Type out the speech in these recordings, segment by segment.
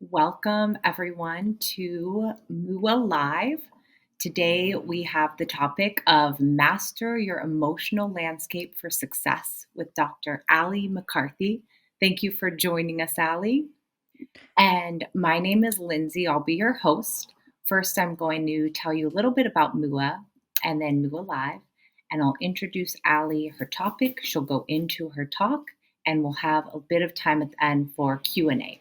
Welcome, everyone, to MUA Live. Today, we have the topic of Master Your Emotional Landscape for Success with Dr. Ali McCarthy. Thank you for joining us, Ali. And my name is Lindsay. I'll be your host. First, I'm going to tell you a little bit about MUA and then MUA Live. And I'll introduce Ali, her topic. She'll go into her talk, and we'll have a bit of time at the end for Q&A.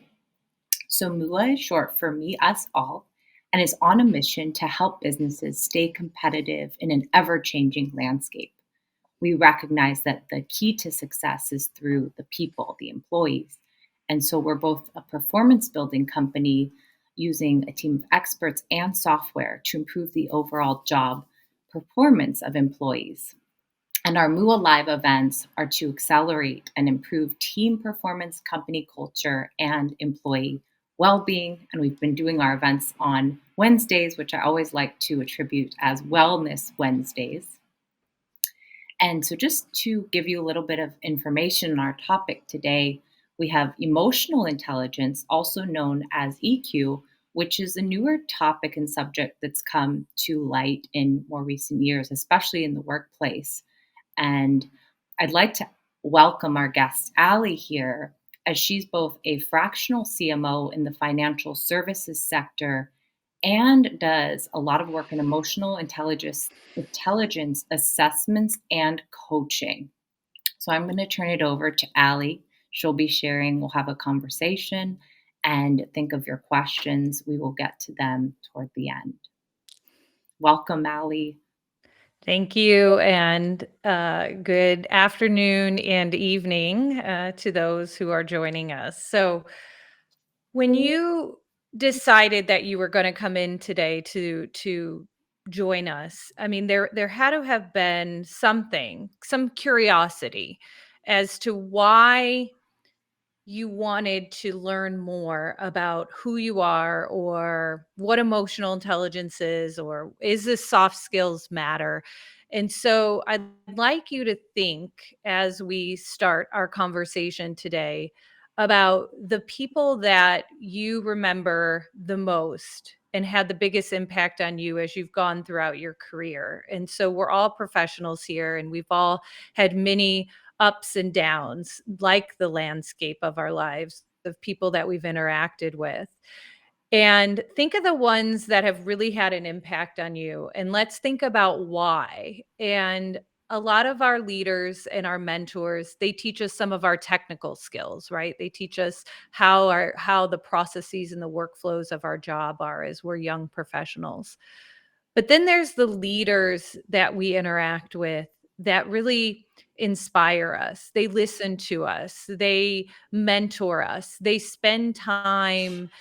So MUA is short for Me, Us, All, and is on a mission to help businesses stay competitive in an ever-changing landscape. We recognize that the key to success is through the people, the employees. And so we're both a performance building company using a team of experts and software to improve the overall job performance of employees. And our MUA Live events are to accelerate and improve team performance, company culture, and employee well-being. And we've been doing our events on Wednesdays, which I always like to attribute as Wellness Wednesdays. And so just to give you a little bit of information on our topic today, we have emotional intelligence, also known as EQ, which is a newer topic and subject that's come to light in more recent years, especially in the workplace. And I'd like to welcome our guest, Ali, here, as she's both a fractional CMO in the financial services sector and does a lot of work in emotional intelligence assessments and coaching. So I'm going to turn it over to Ali. She'll be sharing, we'll have a conversation, and think of your questions. We will get to them toward the end. Welcome, Ali. Thank you, and good afternoon and evening to those who are joining us. So, when you decided that you were going to come in today to join us, I mean, there had to have been some curiosity as to why you wanted to learn more about who you are or what emotional intelligence is or is this soft skills matter. And so I'd like you to think as we start our conversation today about the people that you remember the most and had the biggest impact on you as you've gone throughout your career. And so we're all professionals here and we've all had many ups and downs, like the landscape of our lives, of people that we've interacted with. And think of the ones that have really had an impact on you. And let's think about why. And a lot of our leaders and our mentors, they teach us some of our technical skills, right? They teach us how the processes and the workflows of our job are as we're young professionals. But then there's the leaders that we interact with that really inspire us. They listen to us, they mentor us, they spend time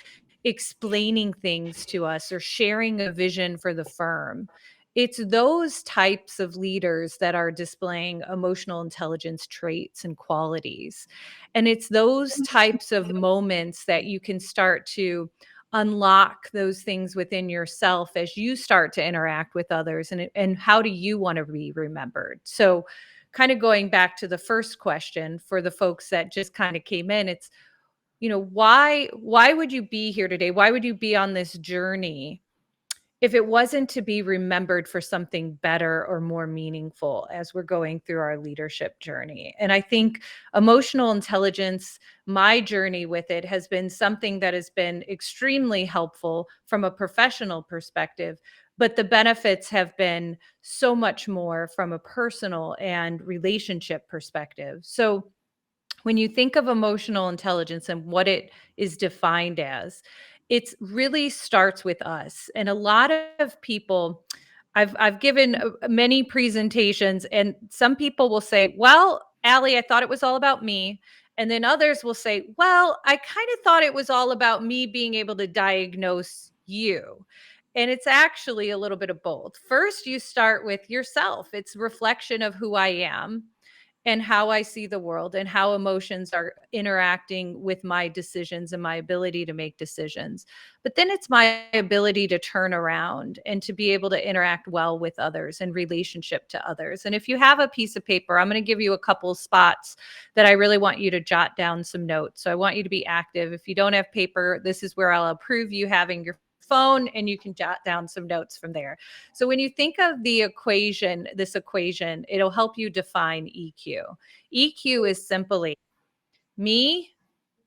explaining things to us or sharing a vision for the firm. It's those types of leaders that are displaying emotional intelligence traits and qualities. And it's those types of moments that you can start to unlock those things within yourself as you start to interact with others, and how do you want to be remembered. So kind of going back to the first question for the folks that just kind of came in, it's, why would you be here today? Why would you be on this journey if it wasn't to be remembered for something better or more meaningful as we're going through our leadership journey? And I think emotional intelligence, my journey with it has been something that has been extremely helpful from a professional perspective, but the benefits have been so much more from a personal and relationship perspective. So when you think of emotional intelligence and what it is defined as, it really starts with us. And a lot of people, I've given many presentations, and some people will say, "Well, Ali, I thought it was all about me." And then others will say, "Well, I kind of thought it was all about me being able to diagnose you." And it's actually a little bit of both. First, you start with yourself. It's reflection of who I am. and how I see the world and how emotions are interacting with my decisions and my ability to make decisions. But then it's my ability to turn around and to be able to interact well with others and relationship to others. And if you have a piece of paper, I'm going to give you a couple spots that I really want you to jot down some notes. So I want you to be active. If you don't have paper, this is where I'll approve you having your phone and you can jot down some notes from there. So when you think of the equation, this equation, it'll help you define EQ. EQ is simply me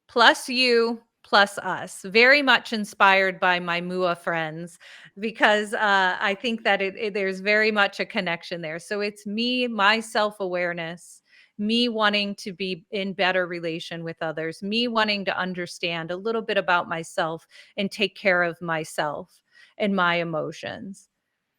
plus you plus us, very much inspired by my MUA friends, because I think that there's very much a connection there. So it's me, my self-awareness, me wanting to be in better relation with others, me wanting to understand a little bit about myself and take care of myself and my emotions.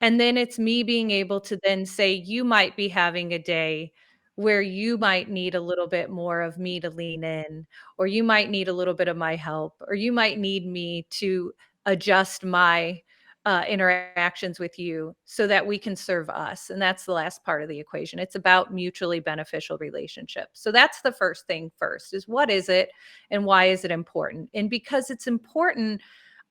And then it's me being able to then say, you might be having a day where you might need a little bit more of me to lean in, or you might need a little bit of my help, or you might need me to adjust my interactions with you so that we can serve us. And that's the last part of the equation. It's about mutually beneficial relationships. So that's the first thing first is what is it and why is it important? And because it's important,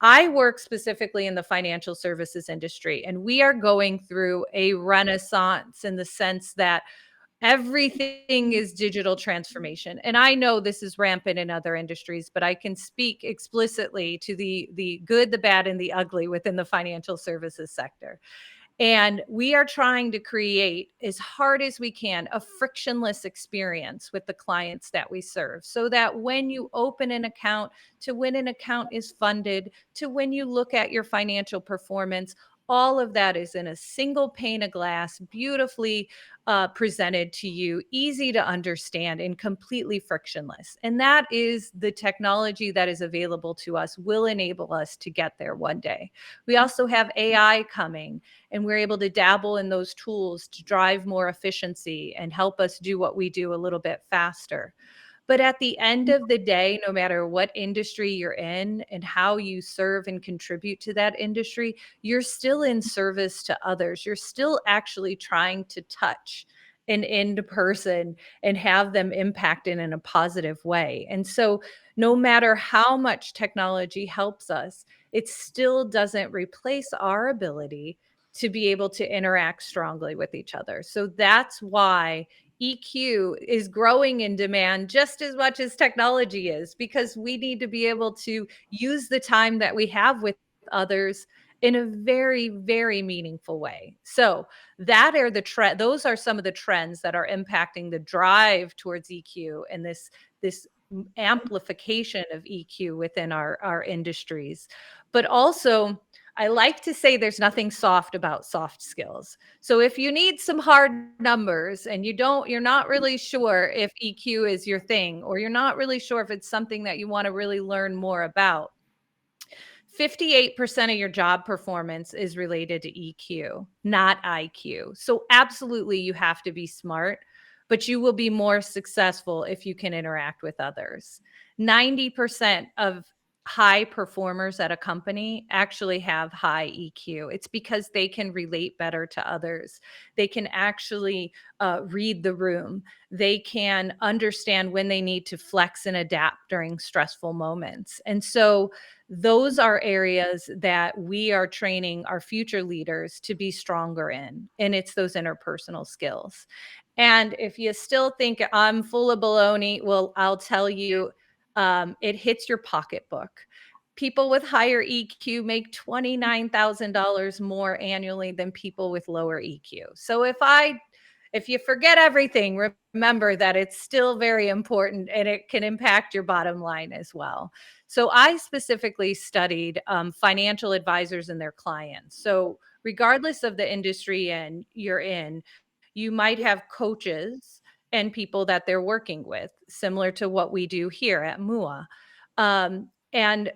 I work specifically in the financial services industry, and we are going through a renaissance in the sense that everything is digital transformation. And I know this is rampant in other industries, but I can speak explicitly to the good, the bad, and the ugly within the financial services sector. And we are trying to create, as hard as we can, a frictionless experience with the clients that we serve so that when you open an account, to when an account is funded, to when you look at your financial performance, all of that is in a single pane of glass, beautifully presented to you, easy to understand, and completely frictionless. And that is the technology that is available to us, will enable us to get there one day. We also have AI coming, and we're able to dabble in those tools to drive more efficiency and help us do what we do a little bit faster. But at the end of the day, no matter what industry you're in and how you serve and contribute to that industry, you're still in service to others. You're still actually trying to touch an end person and have them impacted in a positive way. And so, no matter how much technology helps us, it still doesn't replace our ability to be able to interact strongly with each other. So that's why EQ is growing in demand just as much as technology is, because we need to be able to use the time that we have with others in a very, very meaningful way. So that are those are some of the trends that are impacting the drive towards EQ and this amplification of EQ within our industries. But also, I like to say there's nothing soft about soft skills. So if you need some hard numbers and you're not really sure if EQ is your thing, or you're not really sure if it's something that you want to really learn more about, 58% of your job performance is related to EQ, not IQ. So, absolutely, you have to be smart, but you will be more successful if you can interact with others. 90% of high performers at a company actually have high EQ. It's because they can relate better to others. They can actually read the room. They can understand when they need to flex and adapt during stressful moments. And so, those are areas that we are training our future leaders to be stronger in. And it's those interpersonal skills. And if you still think I'm full of baloney, well, I'll tell you, it hits your pocketbook. People with higher EQ make $29,000 more annually than people with lower EQ. So if you forget everything, remember that it's still very important and it can impact your bottom line as well. So I specifically studied financial advisors and their clients. So regardless of the industry and you're in, you might have coaches and people that they're working with, similar to what we do here at MUA. And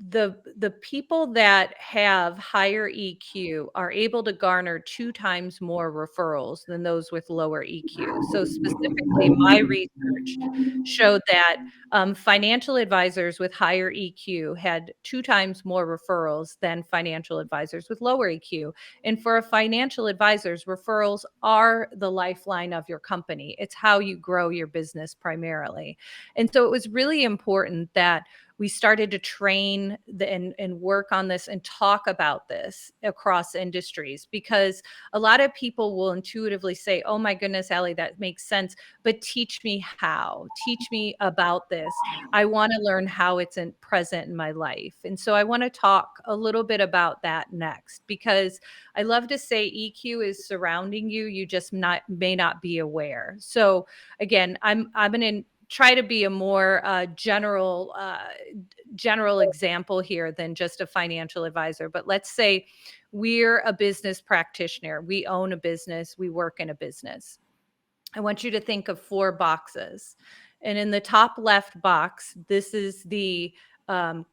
the people that have higher EQ are able to garner 2 times more referrals than those with lower EQ. So specifically, my research showed that, financial advisors with higher EQ had 2 times more referrals than financial advisors with lower EQ. And for a financial advisors, referrals are the lifeline of your company. It's how you grow your business primarily. And so it was really important that we started to train and work on this and talk about this across industries, because a lot of people will intuitively say, oh my goodness, Allie, that makes sense, but teach me how, teach me about this. I want to learn how it's present in my life. And so I want to talk a little bit about that next, because I love to say EQ is surrounding you, you just may not be aware. So again, I'm going to try to be a more general example here than just a financial advisor. But let's say we're a business practitioner, we own a business, we work in a business. I want you to think of 4 boxes. And in the top left box, this is the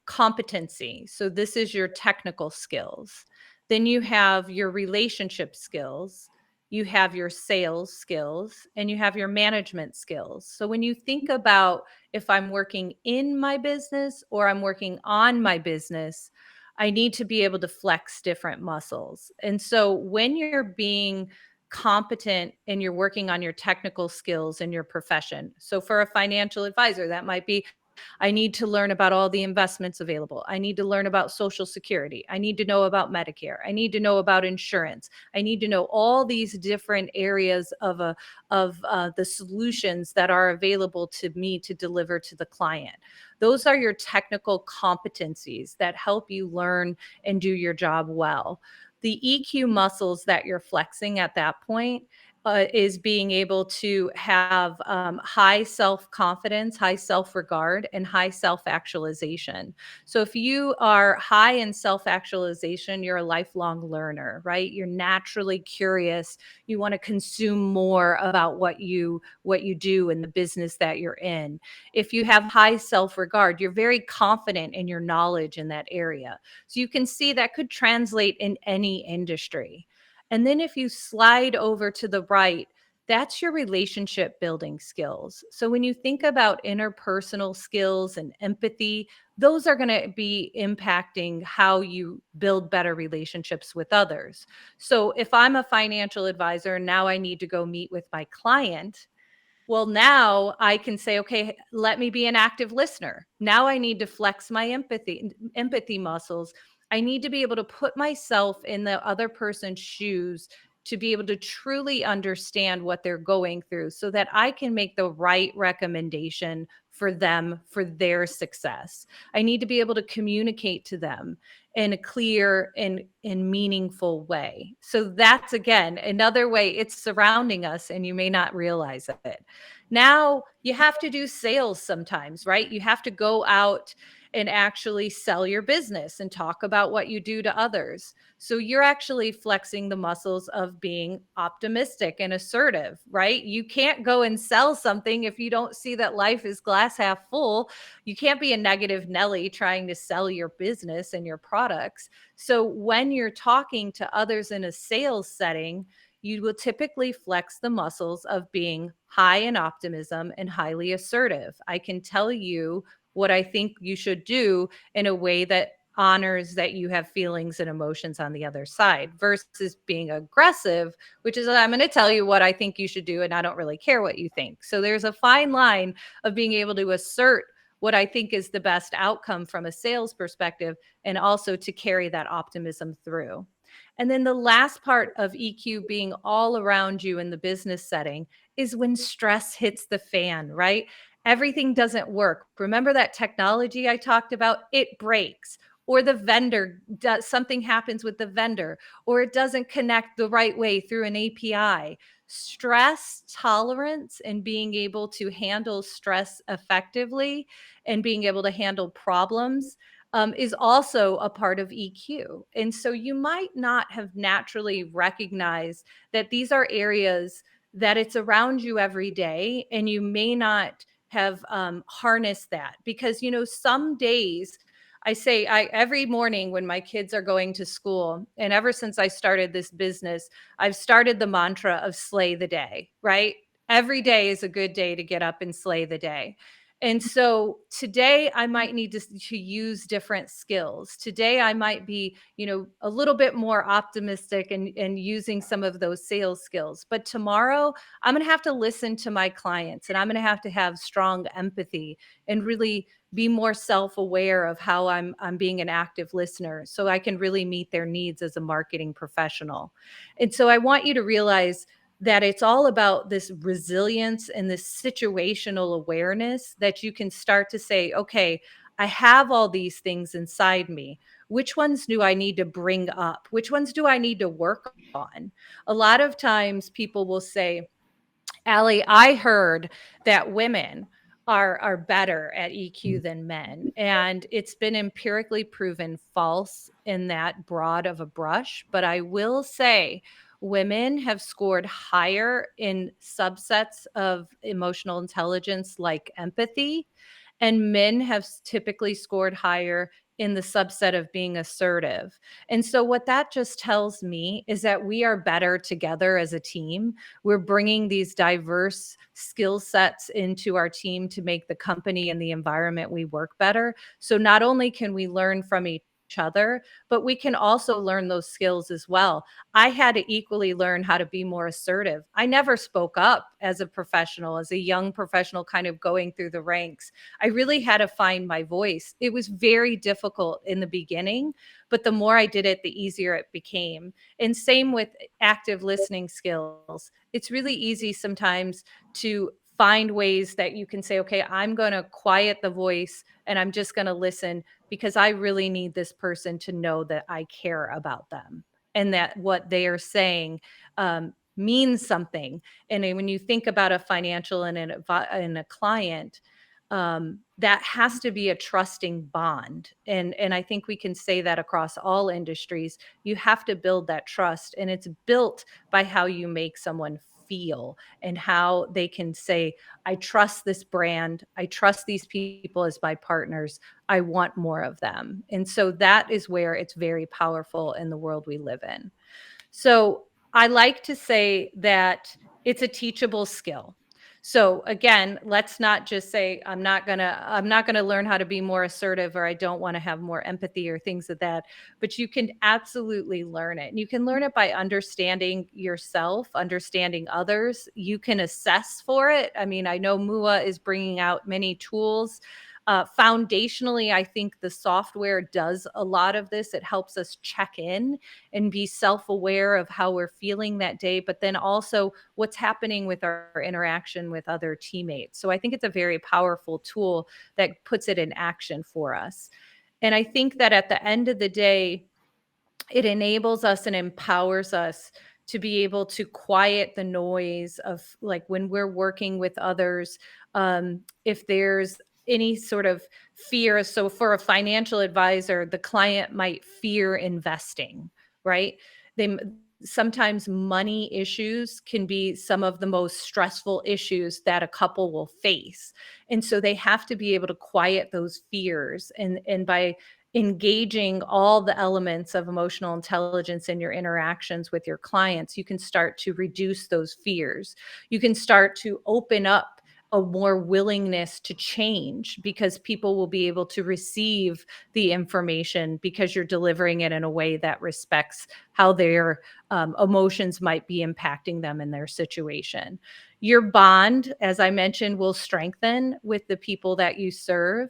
competency. So this is your technical skills. Then you have your relationship skills, you have your sales skills, and you have your management skills. So when you think about if I'm working in my business or I'm working on my business, I need to be able to flex different muscles. And so when you're being competent and you're working on your technical skills in your profession. So for a financial advisor, that might be, I need to learn about all the investments available. I need to learn about Social Security. I need to know about Medicare. I need to know about insurance. I need to know all these different areas of the solutions that are available to me to deliver to the client. Those are your technical competencies that help you learn and do your job well. The EQ muscles that you're flexing at that point is being able to have high self confidence, high self regard, and high self actualization. So, if you are high in self actualization, you're a lifelong learner, right? You're naturally curious. You want to consume more about what you do in the business that you're in. If you have high self regard, you're very confident in your knowledge in that area. So you can see that could translate in any industry. And then if you slide over to the right, that's your relationship building skills. So when you think about interpersonal skills and empathy, those are going to be impacting how you build better relationships with others. So if I'm a financial advisor, now I need to go meet with my client. Well, now I can say, okay, let me be an active listener. Now I need to flex my empathy muscles. I need to be able to put myself in the other person's shoes to be able to truly understand what they're going through so that I can make the right recommendation for them for their success. I need to be able to communicate to them in a clear and meaningful way. So that's again another way it's surrounding us and you may not realize it. Now you have to do sales sometimes, right? You have to go out and actually sell your business and talk about what you do to others. So you're actually flexing the muscles of being optimistic and assertive, right? You can't go and sell something if you don't see that life is glass half full. You can't be a negative Nelly trying to sell your business and your products. So when you're talking to others in a sales setting, you will typically flex the muscles of being high in optimism and highly assertive. I can tell you what I think you should do in a way that honors that you have feelings and emotions on the other side versus being aggressive, which is I'm going to tell you what I think you should do and I don't really care what you think. So there's a fine line of being able to assert what I think is the best outcome from a sales perspective and also to carry that optimism through. And then the last part of EQ being all around you in the business setting is when stress hits the fan, right? Everything doesn't work. Remember that technology I talked about? It breaks, or the vendor does something happens with the vendor, or it doesn't connect the right way through an API. Stress tolerance and being able to handle stress effectively and being able to handle problems is also a part of EQ. And so you might not have naturally recognized that these are areas that it's around you every day, and you may not have harnessed that because, some days I say I every morning when my kids are going to school, and ever since I started this business, I've started the mantra of slay the day, right? Every day is a good day to get up and slay the day. And so today I might need to use different skills. Today I might be, a little bit more optimistic and using some of those sales skills. But tomorrow I'm going to have to listen to my clients, and I'm going to have strong empathy and really be more self-aware of how I'm being an active listener so I can really meet their needs as a marketing professional. And so I want you to realize that it's all about this resilience and this situational awareness that you can start to say, okay, I have all these things inside me. Which ones do I need to bring up? Which ones do I need to work on? A lot of times people will say, Allie, I heard that women are better at EQ than men, and it's been empirically proven false in that broad of a brush. But I will say women have scored higher in subsets of emotional intelligence like empathy, and men have typically scored higher in the subset of being assertive. And so what that just tells me is that we are better together as a team. We're bringing these diverse skill sets into our team to make the company and the environment we work better. So not only can we learn from each other, but we can also learn those skills as well. I had to equally learn how to be more assertive. I never spoke up as a professional, as a young professional, kind of going through the ranks. I really had to find my voice. It was very difficult in the beginning, but the more I did it, the easier it became. And same with active listening skills. It's really easy sometimes to find ways that you can say, okay, I'm going to quiet the voice and I'm just going to listen because I really need this person to know that I care about them and that what they are saying means something. And then when you think about a financial and a client, that has to be a trusting bond. And I think we can say that across all industries. You have to build that trust, and it's built by how you make someone feel and how they can say, I trust this brand. I trust these people as my partners. I want more of them. And so that is where it's very powerful in the world we live in. So I like to say that it's a teachable skill. So again, let's not just say I'm not going to learn how to be more assertive, or I don't want to have more empathy or things of that, but you can absolutely learn it. And you can learn it by understanding yourself, understanding others. You can assess for it. I mean, I know MUA is bringing out many tools. Foundationally, I think the software does a lot of this. It helps us check in and be self-aware of how we're feeling that day, but then also what's happening with our interaction with other teammates. So I think it's a very powerful tool that puts it in action for us. And I think that at the end of the day, it enables us and empowers us to be able to quiet the noise of, like, when we're working with others, if there's any sort of fear. So for a financial advisor, the client might fear investing, right? They sometimes money issues can be some of the most stressful issues that a couple will face. And so they have to be able to quiet those fears, and by engaging all the elements of emotional intelligence in your interactions with your clients, you can start to reduce those fears. You can start to open up a more willingness to change because people will be able to receive the information because you're delivering it in a way that respects how their emotions might be impacting them in their situation. Your bond, as I mentioned, will strengthen with the people that you serve.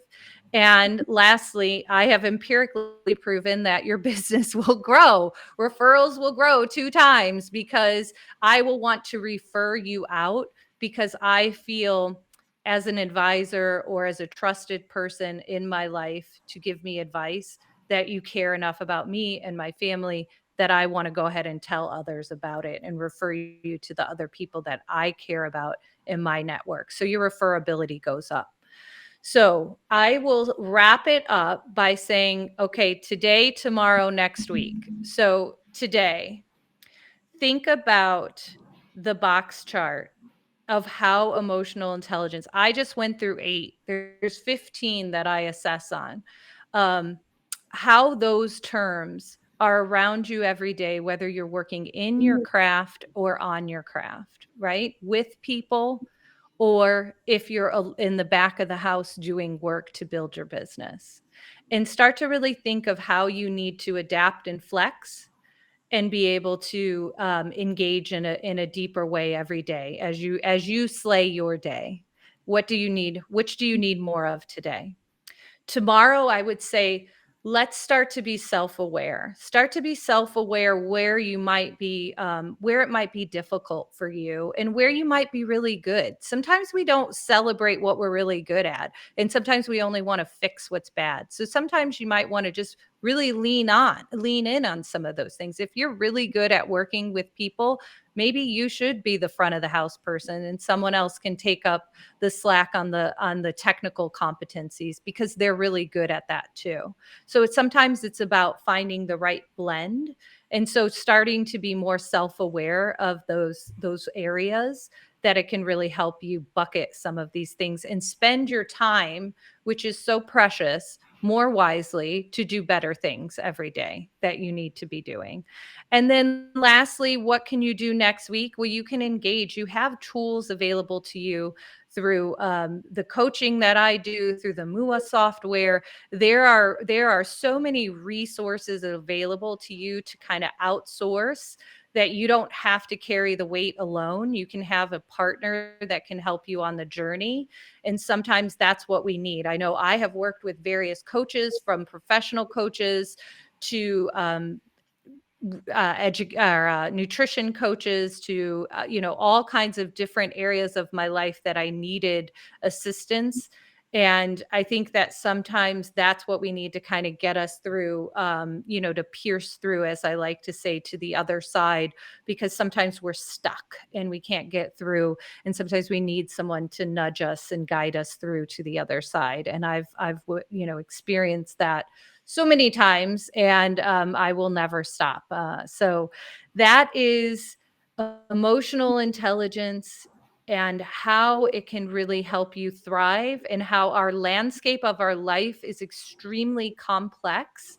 And lastly, I have empirically proven that your business will grow. Referrals will grow 2 times because I will want to refer you out because I feel, as an advisor or as a trusted person in my life to give me advice, that you care enough about me and my family that I want to go ahead and tell others about it and refer you to the other people that I care about in my network. So your referability goes up. So I will wrap it up by saying, okay, today, tomorrow, next week. So today, think about the box chart of how emotional intelligence. I just went through 8. There's 15 that I assess on. um, how those terms are around you every day, whether you're working in your craft or on your craft, right? With people, or if you're in the back of the house doing work to build your business. And start to really think of how you need to adapt and flex and be able to engage in a deeper way every day as you slay your day. What do you need? Which do you need more of today? Tomorrow, I would say, let's start to be self-aware. Start to be self-aware where you might be, where it might be difficult for you and where you might be really good. Sometimes we don't celebrate what we're really good at, and sometimes we only want to fix what's bad. So sometimes you might want to just really lean in on some of those things. If you're really good at working with people, maybe you should be the front of the house person and someone else can take up the slack on the technical competencies because they're really good at that too. So sometimes it's about finding the right blend. And so starting to be more self-aware of those areas that it can really help you bucket some of these things and spend your time, which is so precious, more wisely to do better things every day that you need to be doing. And then lastly, what can you do next week? Well, you can engage. You have tools available to you through the coaching that I do, through the MUA software. There are so many resources available to you to kind of outsource that you don't have to carry the weight alone. You can have a partner that can help you on the journey. And sometimes that's what we need. I know I have worked with various coaches, from professional coaches to nutrition coaches, to all kinds of different areas of my life that I needed assistance. And I think that sometimes that's what we need to kind of get us through, to pierce through, as I like to say, to the other side, because sometimes we're stuck and we can't get through, and sometimes we need someone to nudge us and guide us through to the other side. And I've experienced that so many times, and I will never stop. So that is emotional intelligence and how it can really help you thrive, and how our landscape of our life is extremely complex,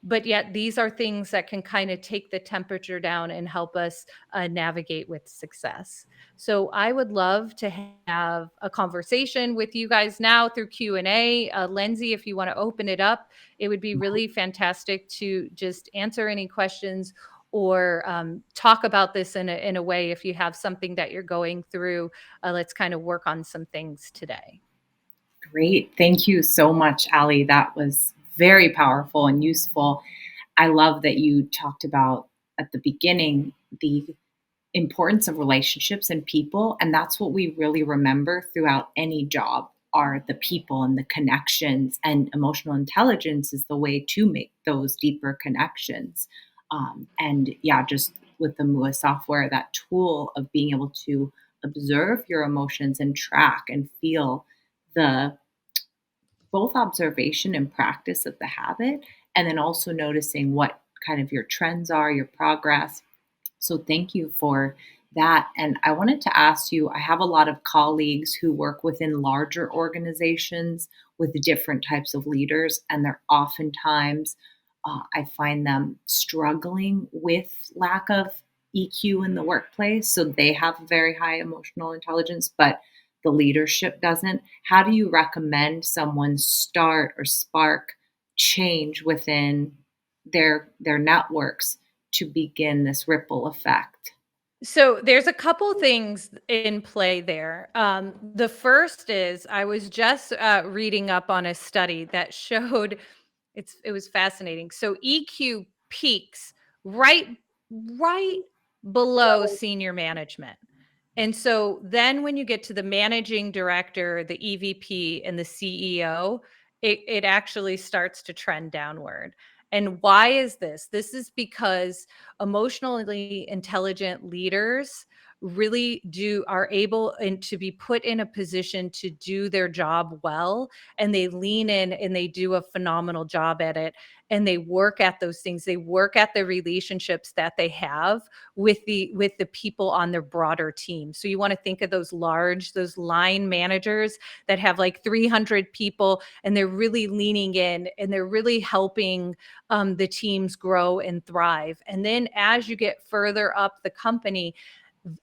but yet these are things that can kind of take the temperature down and help us navigate with success. So I would love to have a conversation with you guys now through Q&A. Lindsay, if you want to open it up, it would be really fantastic to just answer any questions, or talk about this in a way. If you have something that you're going through, let's kind of work on some things today. Great. Thank you so much, Ali. That was very powerful and useful. I love that you talked about at the beginning the importance of relationships and people. And that's what we really remember throughout any job, are the people and the connections. And emotional intelligence is the way to make those deeper connections. And yeah, just with the MUA software, that tool of being able to observe your emotions and track and feel the both observation and practice of the habit, and then also noticing what kind of your trends are, your progress. So thank you for that. And I wanted to ask you, I have a lot of colleagues who work within larger organizations with different types of leaders, and they're oftentimes, I find them struggling with lack of EQ in the workplace. So they have very high emotional intelligence, but the leadership doesn't. How do you recommend someone start or spark change within their networks to begin this ripple effect? So there's a couple things in play there. The first is, I was just reading up on a study that showed, it was fascinating. So EQ peaks right right below senior management. And so then when you get to the managing director, the EVP, and the CEO, it actually starts to trend downward. And why is this? This is because emotionally intelligent leaders really are able and to be put in a position to do their job well, and they lean in and they do a phenomenal job at it, and they work at those things. They work at the relationships that they have with the people on their broader team. So you want to think of those line managers that have like 300 people, and they're really leaning in and they're really helping the teams grow and thrive. And then as you get further up the company,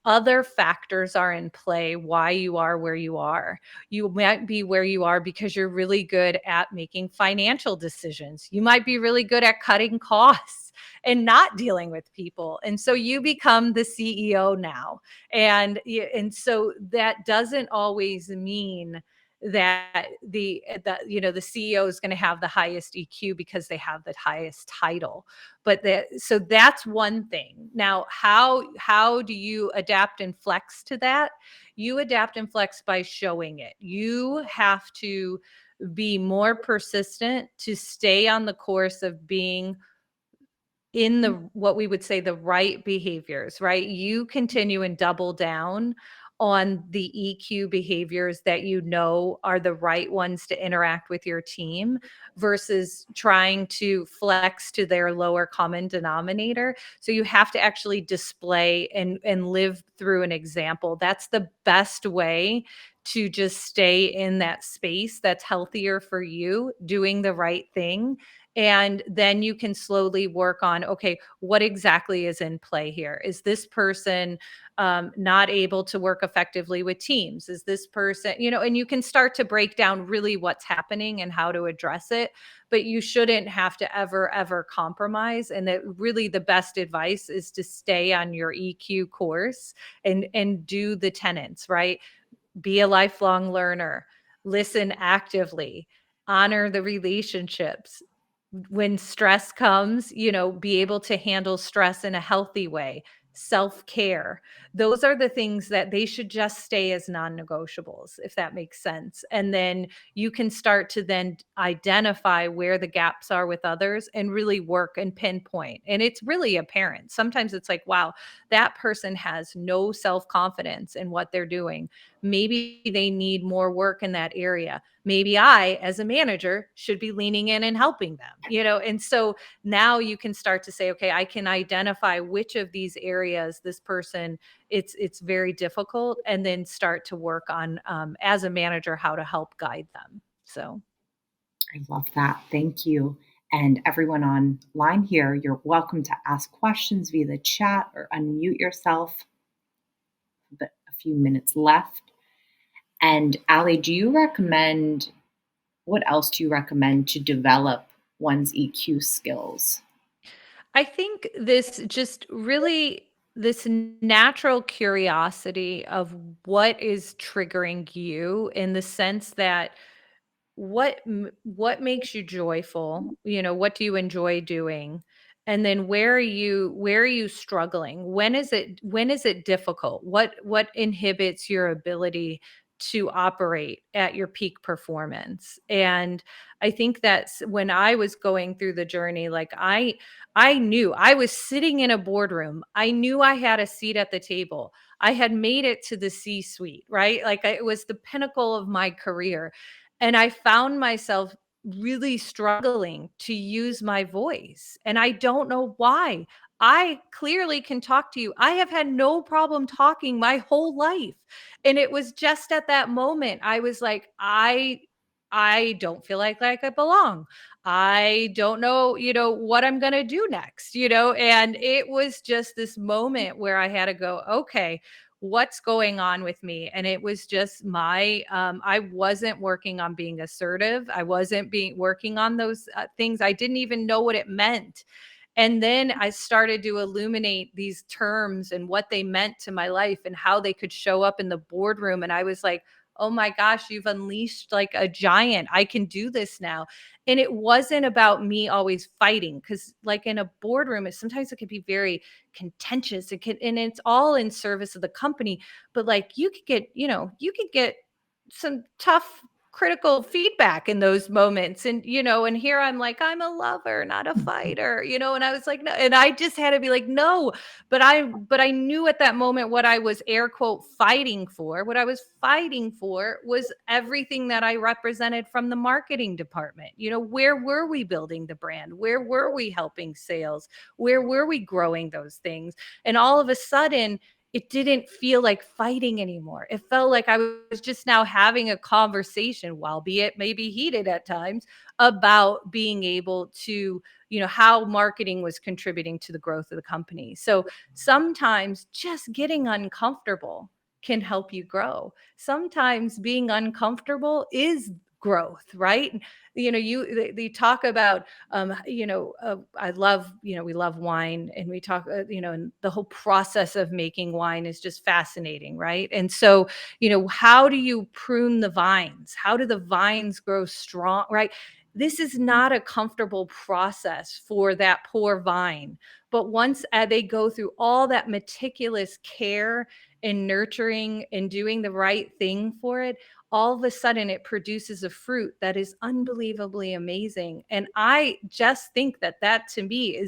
other factors are in play why you are where you are. You might be where you are because you're really good at making financial decisions. You might be really good at cutting costs and not dealing with people. And so you become the CEO now. And so that doesn't always mean that the CEO is going to have the highest EQ because they have the highest title. So that's one thing. Now, how do you adapt and flex to that? You adapt and flex by showing it. You have to be more persistent to stay on the course of being in the what we would say the right behaviors, right? You continue and double down on the EQ behaviors that you know are the right ones to interact with your team versus trying to flex to their lower common denominator. So you have to actually display and live through an example. That's the best way to just stay in that space that's healthier for you, doing the right thing. And then you can slowly work on, okay, what exactly is in play here? Is this person not able to work effectively with teams? Is this person, and you can start to break down really what's happening and how to address it. But you shouldn't have to ever compromise. And that really the best advice is to stay on your EQ course and do the tenets, right? Be a lifelong learner, listen actively, honor the relationships. When stress comes, be able to handle stress in a healthy way, self care. Those are the things that they should just stay as non negotiables, if that makes sense. And then you can start to then identify where the gaps are with others and really work and pinpoint. And it's really apparent. Sometimes it's like, wow, that person has no self confidence in what they're doing. Maybe they need more work in that area. Maybe I, as a manager, should be leaning in and helping them, And so now you can start to say, okay, I can identify which of these areas this person, it's very difficult, and then start to work on, as a manager, how to help guide them. So I love that. Thank you. And everyone online here, you're welcome to ask questions via the chat or unmute yourself. But a few minutes left. And Ali, what else do you recommend to develop one's EQ skills? I think this natural curiosity of what is triggering you, in the sense that what makes you joyful, what do you enjoy doing, and then where are you struggling, when is it difficult, what inhibits your ability to operate at your peak performance. And I think that's when I was going through the journey, like I knew I was sitting in a boardroom, I knew I had a seat at the table, I had made it to the C suite, right? It was the pinnacle of my career, and I found myself really struggling to use my voice. And I don't know why. I clearly can talk to you. I have had no problem talking my whole life. And it was just at that moment I was like, I don't feel like I belong. I don't know, what I'm going to do next, and it was just this moment where I had to go, okay, what's going on with me. And it was just I wasn't working on being assertive, I wasn't being working on those things, I didn't even know what it meant. And then I started to illuminate these terms and what they meant to my life and how they could show up in the boardroom. And I was like, oh my gosh, you've unleashed like a giant. I can do this now. And it wasn't about me always fighting, because like in a boardroom, sometimes it can be very contentious. And it's all in service of the company. But like you could get some tough critical feedback in those moments. And, and here I'm like, I'm a lover, not a fighter, and I was like, no, and I just had to be like, no, but I knew at that moment what I was air quote fighting for. What I was fighting for was everything that I represented from the marketing department. Where were we building the brand? Where were we helping sales? Where were we growing those things? And all of a sudden, it didn't feel like fighting anymore. It felt like I was just now having a conversation, albeit maybe heated at times, about being able to, how marketing was contributing to the growth of the company. So sometimes just getting uncomfortable can help you grow. Sometimes being uncomfortable is growth, right? They talk about I love, we love wine, and we talk, and the whole process of making wine is just fascinating, right? And so, how do you prune the vines? How do the vines grow strong, right? This is not a comfortable process for that poor vine. But once they go through all that meticulous care and nurturing and doing the right thing for it, all of a sudden it produces a fruit that is unbelievably amazing. And I just think that to me is